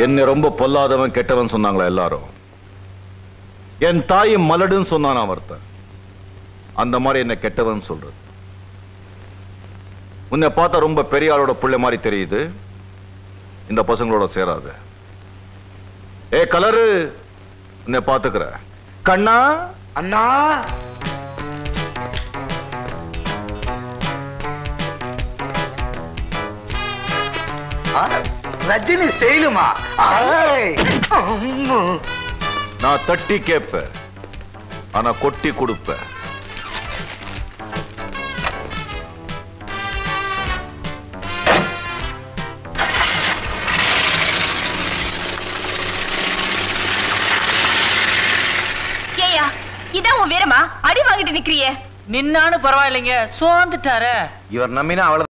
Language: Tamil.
என்ன ரொம்ப பொல்லாதவன் கெட்டவன் சொன்னாங்களா எல்லாரும்? என் தாய் மலடுன்னு சொன்னான் ஒருத்தன். அந்த மாதிரி என்ன கெட்டவன் சொல்றது. உன்னை பார்த்தா ரொம்ப பெரிய ஆளோட புள்ளை மாதிரி தெரியுது. இந்த பசங்களோட சேராத. ஏ கலரு, உன்னை பாத்துக்கிற. கண்ணா அண்ணா ரஜினி ஸ்டைலுமா? நான் தட்டி கேட்பேன், ஆனா கொட்டி கொடுப்பேன். ஏயா இதான் உன் வீரமா? அடி வாங்கிட்டு நிக்கிறியே. நின்னானு பரவாயில்லைங்க, சோர்ந்துட்டாரு. இவர் நம்பினா அவ்வளவு